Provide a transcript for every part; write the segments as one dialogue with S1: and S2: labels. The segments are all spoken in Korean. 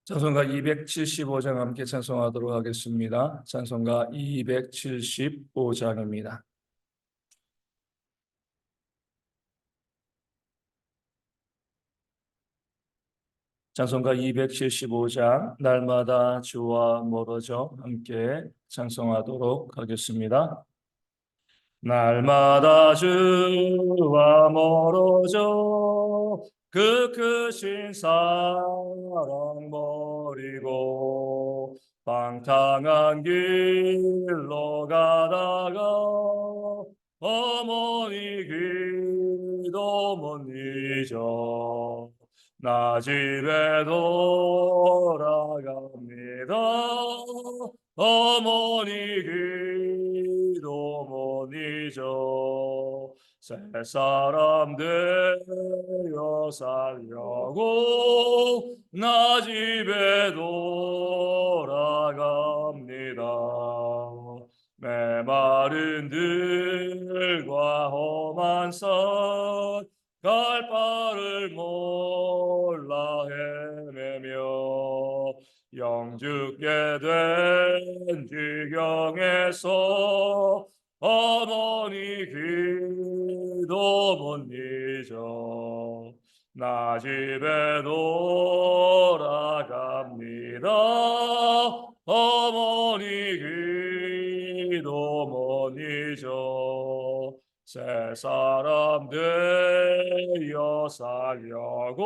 S1: 찬송가 275장 함께 찬송하도록 하겠습니다. 찬송가 275장입니다. 찬송가 275장 날마다 주와 멀어져 함께 찬송하도록 하겠습니다. 날마다 주와 멀어져 그 크신 사랑 버리고 방탕한 길로 가다가 어머니 기도 못 잊어 나 집에 돌아갑니다. 어머니 기도 못 잊어 새 사람 되어 살려고 나 집에 돌아갑니다. 메마른 들과 험한 산 갈 바를 몰라 헤매며 영죽게 된 지경에서 어머니 기도 못 잊어 나 집에 돌아갑니다. 어머니 기도 못 잊어 새 사람 되어 살려고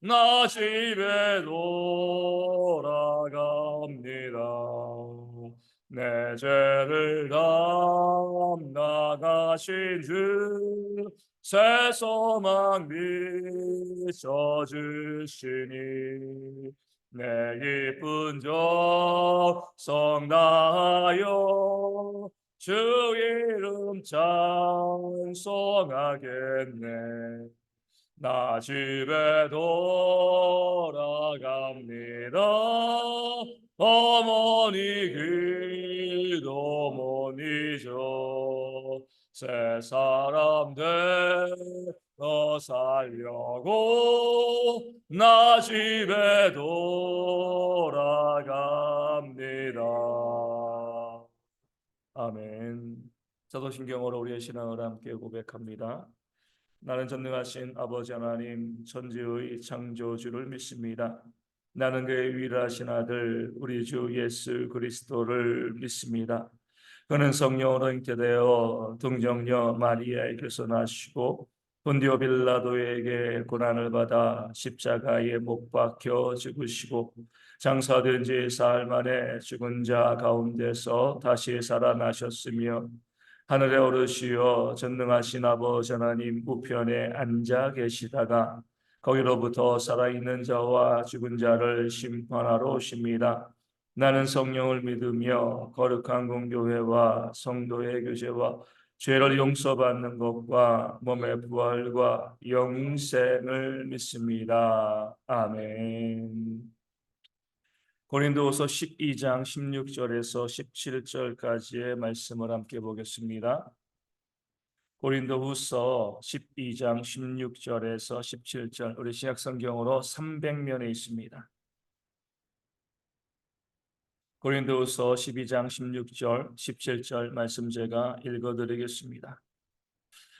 S1: 나 집에 돌아갑니다. 내 죄를 담나 가신 주 새 소망 비춰주시니 내 기쁜 적성 다하여 주 이름 찬송하겠네. 나 집에 돌아갑니다. 어머니 기도 못 잊어 새 사람 되어 살려고 나 집에 돌아갑니다. 아멘. 사도신경으로 우리의 신앙을 함께 고백합니다. 나는 전능하신 아버지 하나님 천지의 창조주를 믿습니다. 나는 그의 유일하신 아들 우리 주 예수 그리스도를 믿습니다. 그는 성령으로 잉태되어 동정녀 마리아에게서 나시고 본디오 빌라도에게 고난을 받아 십자가에 못 박혀 죽으시고 장사된 지 사흘 만에 죽은 자 가운데서 다시 살아나셨으며 하늘에 오르시어 전능하신 아버지 하나님 우편에 앉아 계시다가 거기로부터 살아있는 자와 죽은 자를 심판하러 오십니다. 나는 성령을 믿으며 거룩한 공교회와 성도의 교제와 죄를 용서받는 것과 몸의 부활과 영생을 믿습니다. 아멘. 고린도후서 12장 16절에서 17절까지의 말씀을 함께 보겠습니다. 고린도후서 12장 16절에서 17절 우리 신약성경으로 300면에 있습니다. 고린도후서 12장 16절 17절 말씀 제가 읽어드리겠습니다.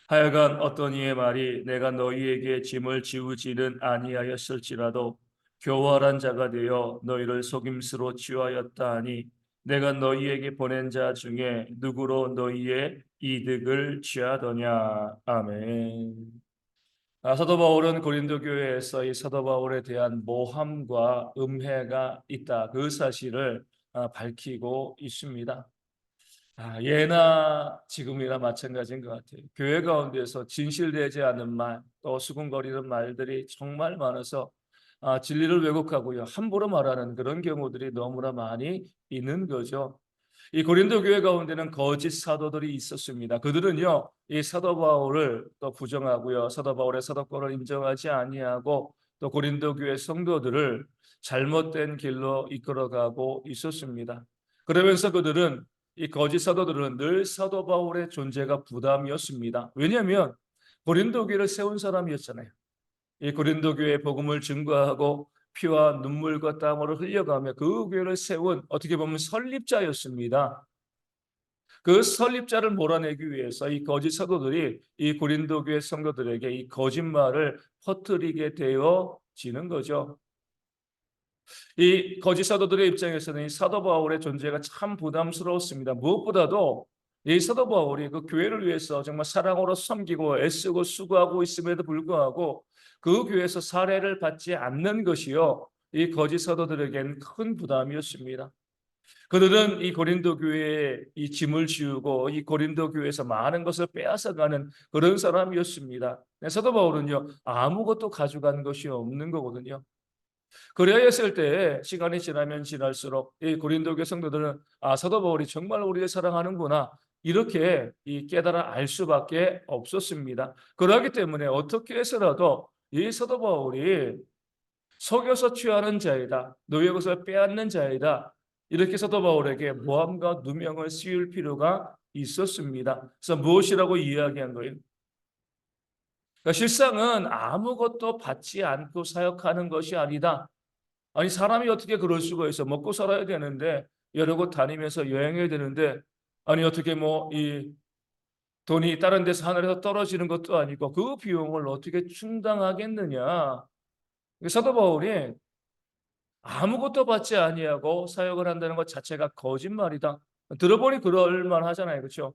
S1: 하여간 어떤 이의 말이 내가 너희에게 짐을 지우지는 아니하였을지라도 교활한 자가 되어 너희를 속임수로 취하였다 하니 내가 너희에게 보낸 자 중에 누구로 너희의 이득을 취하더냐. 아멘. 사도 바울은 고린도 교회에서 이 사도 바울에 대한 모함과 음해가 있다, 그 사실을 밝히고 있습니다. 예나 지금이나 마찬가지인 것 같아요. 교회 가운데서 진실되지 않은 말, 또 수군거리는 말들이 정말 많아서 진리를 왜곡하고요, 함부로 말하는 그런 경우들이 너무나 많이 있는 거죠. 이 고린도 교회 가운데는 거짓 사도들이 있었습니다. 그들은요, 이 사도 바울을 또 부정하고요, 사도 바울의 사도권을 인정하지 아니하고 또 고린도 교회 성도들을 잘못된 길로 이끌어가고 있었습니다. 그러면서 그들은, 이 거짓 사도들은 늘 사도 바울의 존재가 부담이었습니다. 왜냐하면 고린도 교회를 세운 사람이었잖아요. 이 고린도 교회의 복음을 증거하고 피와 눈물과 땀으로 흘려가며 그 교회를 세운 어떻게 보면 설립자였습니다. 그 설립자를 몰아내기 위해서 이 거짓 사도들이 이 고린도 교회 성도들에게 이 거짓말을 퍼뜨리게 되어지는 거죠. 이 거짓 사도들의 입장에서는 이 사도 바울의 존재가 참 부담스러웠습니다. 무엇보다도 이 사도 바울이 그 교회를 위해서 정말 사랑으로 섬기고 애쓰고 수고하고 있음에도 불구하고 그 교회에서 살해를 받지 않는 것이요, 이 거짓 사도들에겐 큰 부담이었습니다. 그들은 이 고린도 교회에 이 짐을 지우고 이 고린도 교회에서 많은 것을 빼앗아가는 그런 사람이었습니다. 사도 바울은요, 아무것도 가져간 것이 없는 거거든요. 그래야 했을 때 시간이 지나면 지날수록 이 고린도 교회 성도들은 사도 바울이 정말 우리를 사랑하는구나, 이렇게 이 깨달아 알 수밖에 없었습니다. 그러기 때문에 어떻게 해서라도 이 사도 바울이 속여서 취하는 자이다, 너의 것을 빼앗는 자이다, 이렇게 사도 바울에게 모함과 누명을 씌울 필요가 있었습니다. 그래서 무엇이라고 이야기한 거예요? 그러니까 실상은 아무것도 받지 않고 사역하는 것이 아니다. 아니, 사람이 어떻게 그럴 수가 있어? 먹고 살아야 되는데, 여러 곳 다니면서 여행해야 되는데, 아니 어떻게 뭐 이 돈이 다른 데서 하늘에서 떨어지는 것도 아니고 그 비용을 어떻게 충당하겠느냐? 사도 바울이 아무것도 받지 아니하고 사역을 한다는 것 자체가 거짓말이다. 들어보니 그럴 만하잖아요, 그렇죠?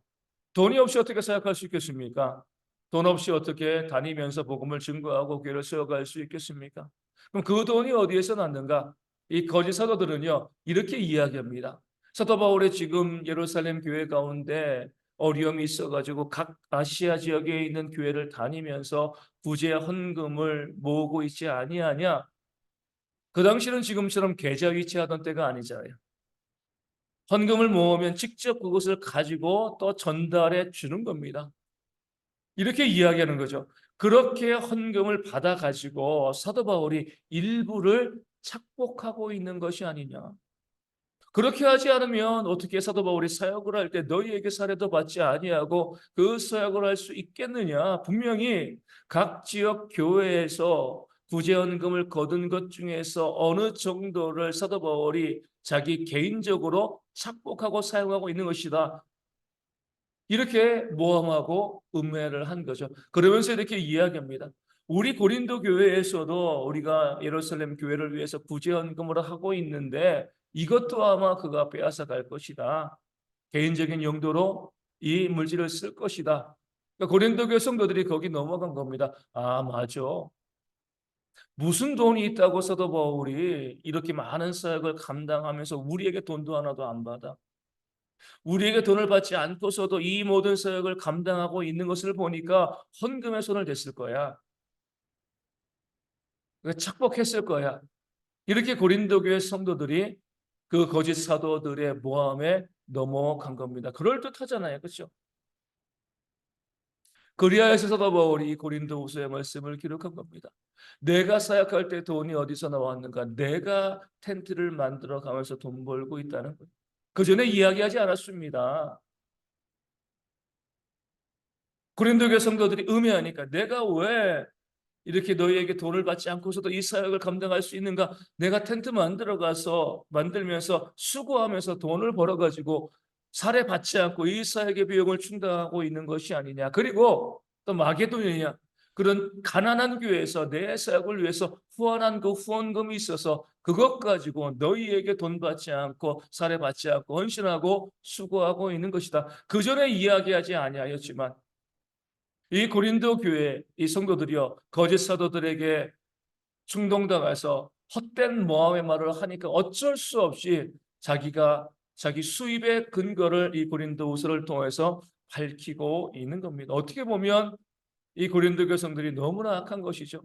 S1: 돈이 없이 어떻게 사역할 수 있겠습니까? 돈 없이 어떻게 다니면서 복음을 증거하고 교회를 세워갈 수 있겠습니까? 그럼 그 돈이 어디에서 났는가? 이 거짓 사도들은요, 이렇게 이야기합니다. 사도 바울이 지금 예루살렘 교회 가운데 어려움이 있어가지고 각 아시아 지역에 있는 교회를 다니면서 부재 헌금을 모으고 있지 아니하냐? 그 당시는 지금처럼 계좌 이체하던 때가 아니잖아요. 헌금을 모으면 직접 그것을 가지고 또 전달해 주는 겁니다. 이렇게 이야기하는 거죠. 그렇게 헌금을 받아 가지고 사도 바울이 일부를 착복하고 있는 것이 아니냐. 그렇게 하지 않으면 어떻게 사도 바울이 사역을 할 때 너희에게 사례도 받지 아니하고 그 사역을 할 수 있겠느냐. 분명히 각 지역 교회에서 구제헌금을 거둔 것 중에서 어느 정도를 사도 바울이 자기 개인적으로 착복하고 사용하고 있는 것이다. 이렇게 모함하고 음해를 한 거죠. 그러면서 이렇게 이야기합니다. 우리 고린도 교회에서도 우리가 예루살렘 교회를 위해서 구제헌금을 하고 있는데 이것도 아마 그가 빼앗아 갈 것이다. 개인적인 용도로 이 물질을 쓸 것이다. 그러니까 고린도 교회 성도들이 거기 넘어간 겁니다. 아, 맞아. 무슨 돈이 있다고 사도 바울이 이렇게 많은 사역을 감당하면서 우리에게 돈도 하나도 안 받아? 우리에게 돈을 받지 않고서도 이 모든 사역을 감당하고 있는 것을 보니까 헌금에 손을 댔을 거야. 착복했을 거야. 이렇게 고린도 교회 성도들이 그 거짓 사도들의 모함에 넘어간 겁니다. 그럴듯하잖아요, 그렇죠? 그리하여서 사도 바울이 고린도후서의 말씀을 기록한 겁니다. 내가 사역할 때 돈이 어디서 나왔는가? 내가 텐트를 만들어 가면서 돈 벌고 있다는 거예요. 그 전에 이야기하지 않았습니다. 고린도 교회 성도들이 음해하니까 내가 왜 이렇게 너희에게 돈을 받지 않고서도 이 사역을 감당할 수 있는가? 내가 텐트 만들면서 수고하면서 돈을 벌어가지고 살해 받지 않고 이 사역의 비용을 충당하고 있는 것이 아니냐. 그리고 또 마게도냐냐, 그런 가난한 교회에서 내 사역을 위해서 후원한 그 후원금이 있어서 그것 가지고 너희에게 돈 받지 않고 살해 받지 않고 헌신하고 수고하고 있는 것이다. 그 전에 이야기하지 아니하였지만 이 고린도 교회 이 성도들이요, 거짓 사도들에게 충동당해서 헛된 모함의 말을 하니까 어쩔 수 없이 자기 수입의 근거를 이 고린도후서를 통해서 밝히고 있는 겁니다. 어떻게 보면 이 고린도 교성들이 너무나 악한 것이죠.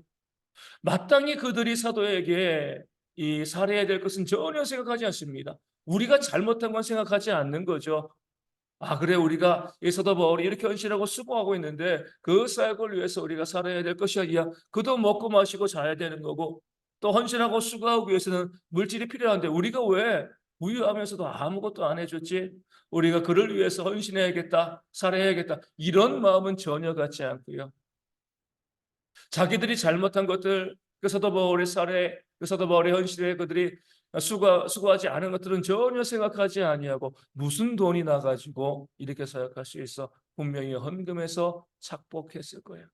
S1: 마땅히 그들이 사도에게 이 살해해야 될 것은 전혀 생각하지 않습니다. 우리가 잘못한 건 생각하지 않는 거죠. 그래, 우리가 이 사도 바울이 이렇게 헌신하고 수고하고 있는데 그 사역을 위해서 우리가 살아야 될 것이 아니야. 그도 먹고 마시고 자야 되는 거고 또 헌신하고 수고하기 위해서는 물질이 필요한데 우리가 왜 부유하면서도 아무것도 안 해줬지? 우리가 그를 위해서 헌신해야겠다, 살아야겠다, 이런 마음은 전혀 갖지 않고요. 자기들이 잘못한 것들, 그 사도 바울의 사례, 그 사도 바울의 현실에 그들이 수고하지 않은 것들은 전혀 생각하지 아니하고 무슨 돈이 나가지고 이렇게 사역할 수 있어? 분명히 헌금해서 착복했을 거예요.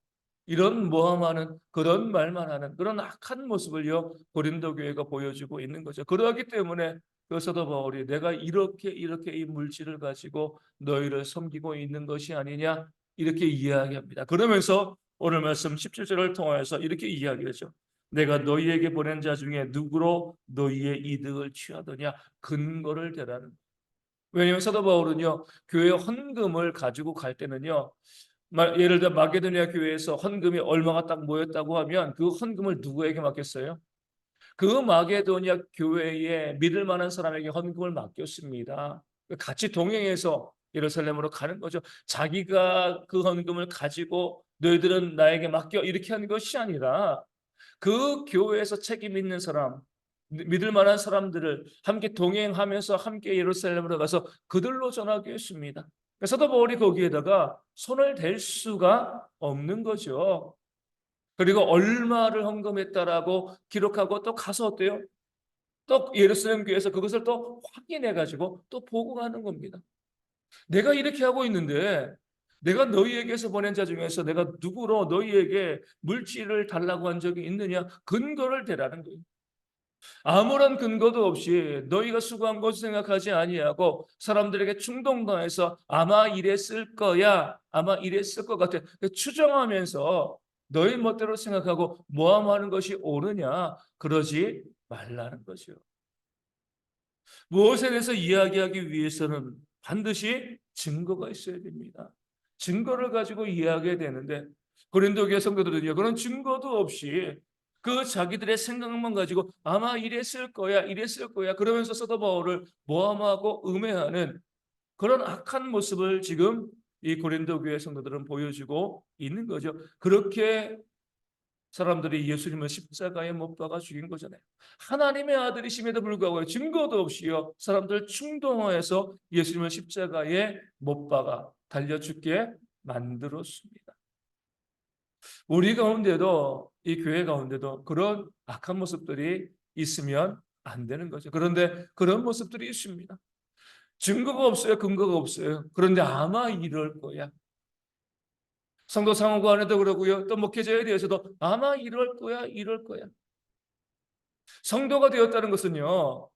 S1: 이런 모함하는 그런 말만 하는 그런 악한 모습을요 고린도 교회가 보여주고 있는 거죠. 그러기 때문에 그 사도 바울이 내가 이렇게 이 물질을 가지고 너희를 섬기고 있는 것이 아니냐 이렇게 이야기합니다. 그러면서 오늘 말씀 17절을 통해서 이렇게 이야기하죠. 내가 너희에게 보낸 자 중에 누구로 너희의 이득을 취하더냐 근거를 대라는. 왜냐하면 사도 바울은요 교회 헌금을 가지고 갈 때는요 예를 들어 마게도니아 교회에서 헌금이 얼마가 딱 모였다고 하면 그 헌금을 누구에게 맡겼어요? 그 마게도니아 교회에 믿을 만한 사람에게 헌금을 맡겼습니다. 같이 동행해서 예루살렘으로 가는 거죠. 자기가 그 헌금을 가지고 너희들은 나에게 맡겨 이렇게 하는 것이 아니라 그 교회에서 책임 있는 사람, 믿을 만한 사람들을 함께 동행하면서 함께 예루살렘으로 가서 그들로 전하게 했습니다. 사도 바울이 거기에다가 손을 댈 수가 없는 거죠. 그리고 얼마를 헌금했다라고 기록하고 또 가서 어때요? 또 예루살렘 교회에서 그것을 또 확인해 가지고 또 보고하는 겁니다. 내가 이렇게 하고 있는데 내가 너희에게서 보낸 자 중에서 내가 누구로 너희에게 물질을 달라고 한 적이 있느냐? 근거를 대라는 거예요. 아무런 근거도 없이 너희가 수고한 것을 생각하지 아니하고 사람들에게 충동당해서 아마 이랬을 거야, 아마 이랬을 것 같아 추정하면서 너희 멋대로 생각하고 모함하는 것이 옳으냐? 그러지 말라는 거죠. 무엇에 대해서 이야기하기 위해서는 반드시 증거가 있어야 됩니다. 증거를 가지고 이야기해야 되는데 고린도 교회 성도들은요 그런 증거도 없이 그 자기들의 생각만 가지고 아마 이랬을 거야 이랬을 거야 그러면서 사도 바울을 모함하고 음해하는 그런 악한 모습을 지금 이 고린도 교회 성도들은 보여주고 있는 거죠. 그렇게 사람들이 예수님을 십자가에 못 박아 죽인 거잖아요. 하나님의 아들이심에도 불구하고 증거도 없이요. 사람들 충동하여서 예수님을 십자가에 못 박아 달려 죽게 만들었습니다. 우리 가운데도 이 교회 가운데도 그런 악한 모습들이 있으면 안 되는 거죠. 그런데 그런 모습들이 있습니다. 증거가 없어요. 근거가 없어요. 그런데 아마 이럴 거야. 성도 상호간에도 그러고요. 또 목회자에 대해서도 아마 이럴 거야, 이럴 거야. 성도가 되었다는 것은요.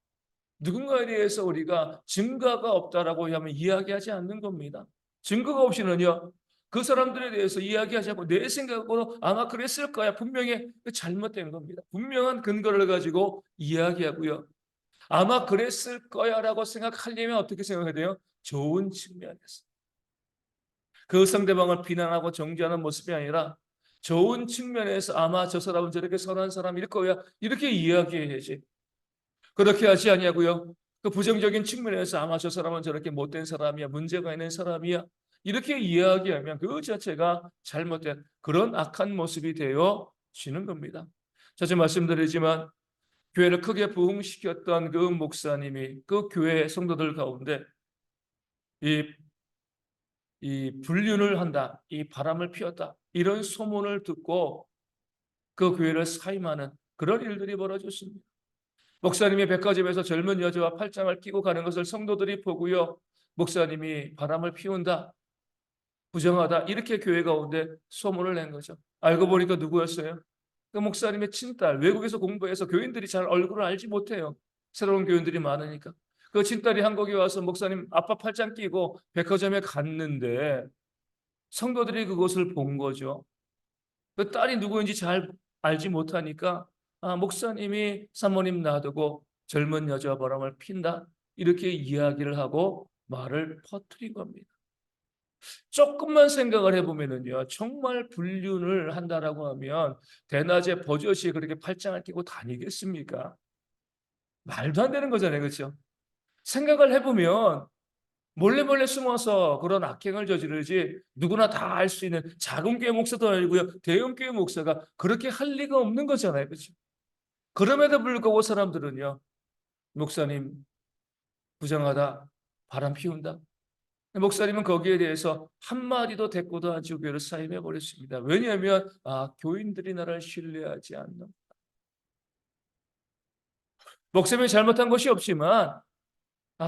S1: 누군가에 대해서 우리가 증거가 없다라고 하면 이야기하지 않는 겁니다. 증거가 없이는요. 그 사람들에 대해서 이야기하지 않고 내 생각으로 아마 그랬을 거야. 분명히 잘못된 겁니다. 분명한 근거를 가지고 이야기하고요. 아마 그랬을 거야라고 생각하려면 어떻게 생각해야 돼요? 좋은 측면에서. 그 상대방을 비난하고 정죄하는 모습이 아니라 좋은 측면에서 아마 저 사람은 저렇게 선한 사람일 거야. 이렇게 이야기해야지. 그렇게 하지 아니하고요. 그 부정적인 측면에서 아마 저 사람은 저렇게 못된 사람이야. 문제가 있는 사람이야. 이렇게 이야기하면 그 자체가 잘못된 그런 악한 모습이 되어지는 겁니다. 자주 말씀드리지만 교회를 크게 부흥시켰던 그 목사님이 그 교회 성도들 가운데 이 불륜을 한다, 이 바람을 피웠다 이런 소문을 듣고 그 교회를 사임하는 그런 일들이 벌어졌습니다. 목사님이 백화점에서 젊은 여자와 팔짱을 끼고 가는 것을 성도들이 보고요. 목사님이 바람을 피운다, 부정하다 이렇게 교회 가운데 소문을 낸 거죠. 알고 보니까 누구였어요? 그 목사님의 친딸, 외국에서 공부해서 교인들이 잘 얼굴을 알지 못해요. 새로운 교인들이 많으니까. 그 친딸이 한국에 와서 목사님 아빠 팔짱 끼고 백화점에 갔는데 성도들이 그것을 본 거죠. 그 딸이 누구인지 잘 알지 못하니까 목사님이 사모님 놔두고 젊은 여자와 바람을 핀다 이렇게 이야기를 하고 말을 퍼뜨린 겁니다. 조금만 생각을 해보면은요 정말 불륜을 한다라고 하면 대낮에 버젓이 그렇게 팔짱을 끼고 다니겠습니까? 말도 안 되는 거잖아요, 그렇죠? 생각을 해보면 몰래 몰래 숨어서 그런 악행을 저지르지 누구나 다 알 수 있는 작은 교회 목사도 아니고요 대형 교회 목사가 그렇게 할 리가 없는 거잖아요, 그렇죠? 그럼에도 불구하고 사람들은요 목사님 부정하다, 바람 피운다. 목사님은 거기에 대해서 한마디도 대꾸도 하지 교회를 사임해 버렸습니다. 왜냐하면 교인들이 나를 신뢰하지 않는. 목사님이 잘못한 것이 없지만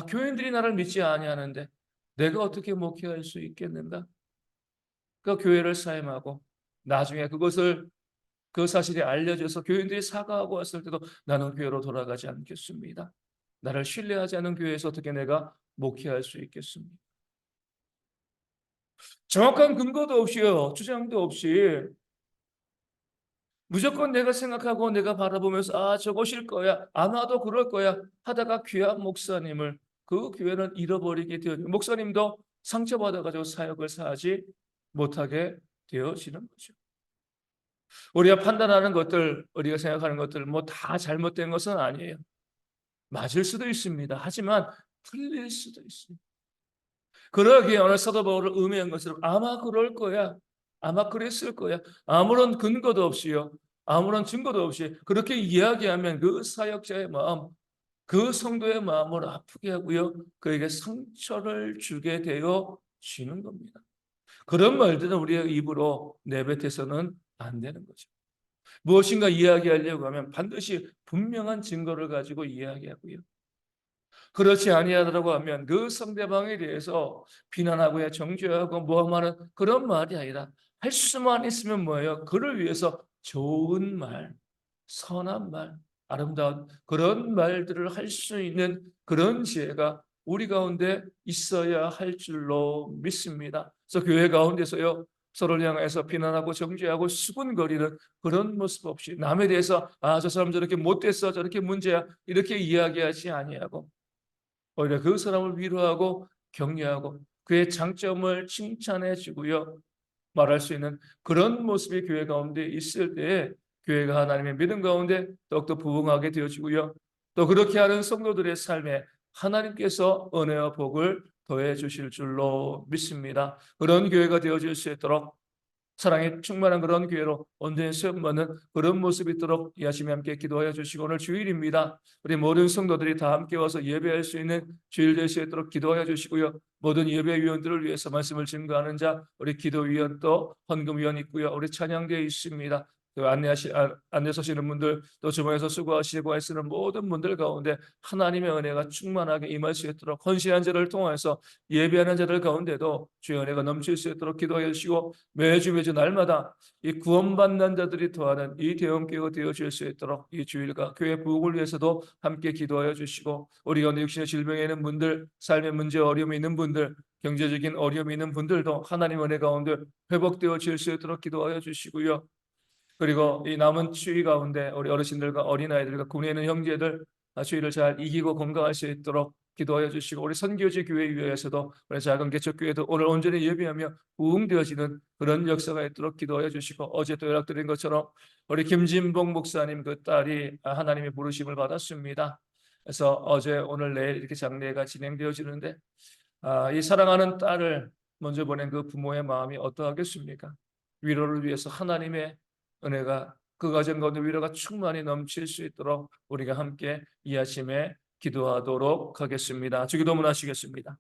S1: 교인들이 나를 믿지 아니하는데 내가 어떻게 목회할 수 있겠는가? 그 교회를 사임하고 나중에 그 사실이 알려져서 교인들이 사과하고 왔을 때도 나는 교회로 돌아가지 않겠습니다. 나를 신뢰하지 않은 교회에서 어떻게 내가 목회할 수 있겠습니까? 정확한 근거도 없이요, 주장도 없이 무조건 내가 생각하고 내가 바라보면서 저것일 거야, 아마도 그럴 거야 하다가 귀한 목사님을 그 교회는 잃어버리게 되어지고 목사님도 상처받아가지고 사역을 하지 못하게 되어지는 거죠. 우리가 판단하는 것들, 우리가 생각하는 것들 뭐 다 잘못된 것은 아니에요. 맞을 수도 있습니다. 하지만 틀릴 수도 있습니다. 그러기에 오늘 사도 바울을 음해한 것처럼 아마 그럴 거야, 아마 그랬을 거야, 아무런 근거도 없이요, 아무런 증거도 없이 그렇게 이야기하면 그 사역자의 마음, 그 성도의 마음을 아프게 하고요, 그에게 상처를 주게 되어지는 겁니다. 그런 말들은 우리의 입으로 내뱉어서는 안 되는 거죠. 무엇인가 이야기하려고 하면 반드시 분명한 증거를 가지고 이야기하고요, 그렇지 아니하더라고 하면 그 상대방에 대해서 비난하고 정죄하고 모함하는 그런 말이 아니라 할 수만 있으면 뭐예요? 그를 위해서 좋은 말, 선한 말, 아름다운 그런 말들을 할 수 있는 그런 지혜가 우리 가운데 있어야 할 줄로 믿습니다. 그래서 교회 가운데서요, 서로를 향해서 비난하고 정죄하고 수군거리는 그런 모습 없이 남에 대해서 저 사람 저렇게 못됐어, 저렇게 문제야 이렇게 이야기하지 아니하고 오히려 그 사람을 위로하고 격려하고 그의 장점을 칭찬해 주고요, 말할 수 있는 그런 모습이 교회 가운데 있을 때에 교회가 하나님의 믿음 가운데 더욱더 부흥하게 되어지고요, 또 그렇게 하는 성도들의 삶에 하나님께서 은혜와 복을 더해 주실 줄로 믿습니다. 그런 교회가 되어질 수 있도록 사랑에 충만한 그런 교회로 온전히 수용받는 그런 모습이 있도록 이 아침에 함께 기도하여 주시고, 오늘 주일입니다. 우리 모든 성도들이 다 함께 와서 예배할 수 있는 주일 될 수 있도록 기도하여 주시고요, 모든 예배위원들을 위해서 말씀을 증거하는 자 우리 기도위원 또 헌금위원 있고요, 우리 찬양대에 있습니다. 또 안내 서시는 분들, 또 주방에서 수고하시고 애쓰는 모든 분들 가운데 하나님의 은혜가 충만하게 임할 수 있도록 헌신한 자를 통해서 예배하는 자들 가운데도 주의 은혜가 넘칠 수 있도록 기도하여 주시고, 매주 날마다 이 구원받는 자들이 더하는 이 대형교회가 되어질 수 있도록 이 주일과 교회 부흥을 위해서도 함께 기도하여 주시고, 우리 가운데 육신의 질병에 있는 분들, 삶의 문제 어려움이 있는 분들, 경제적인 어려움이 있는 분들도 하나님 은혜 가운데 회복되어질 수 있도록 기도하여 주시고요, 그리고 이 남은 추위 가운데 우리 어르신들과 어린아이들과 군에 있는 형제들 추위를 잘 이기고 건강할 수 있도록 기도하여 주시고, 우리 선교지 교회 위에서도 우리 작은 개척교회도 오늘 온전히 예배하며 부흥되어지는 그런 역사가 있도록 기도하여 주시고, 어제 또 연락드린 것처럼 우리 김진봉 목사님 그 딸이 하나님의 부르심을 받았습니다. 그래서 어제 오늘 내일 이렇게 장례가 진행되어지는데 이 사랑하는 딸을 먼저 보낸 그 부모의 마음이 어떠하겠습니까? 위로를 위해서 하나님의 은혜가 그 가정 가운데 위로가 충만히 넘칠 수 있도록 우리가 함께 이 아침에 기도하도록 하겠습니다. 주기도문 하시겠습니다.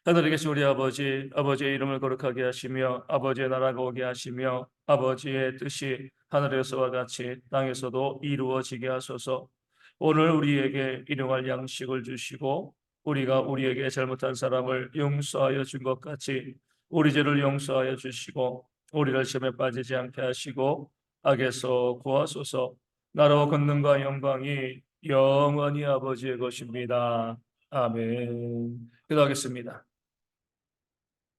S1: 하늘에 계신 우리 아버지, 아버지의 이름을 거룩하게 하시며 아버지의 나라가 오게 하시며 아버지의 뜻이 하늘에서와 같이 땅에서도 이루어지게 하소서. 오늘 우리에게 일용할 양식을 주시고 우리가 우리에게 잘못한 사람을 용서하여 준 것 같이 우리 죄를 용서하여 주시고 우리를 시험에 빠지지 않게 하시고 악에서 구하소서. 나라와 권능과 영광이 영원히 아버지의 것입니다. 아멘. 기도하겠습니다.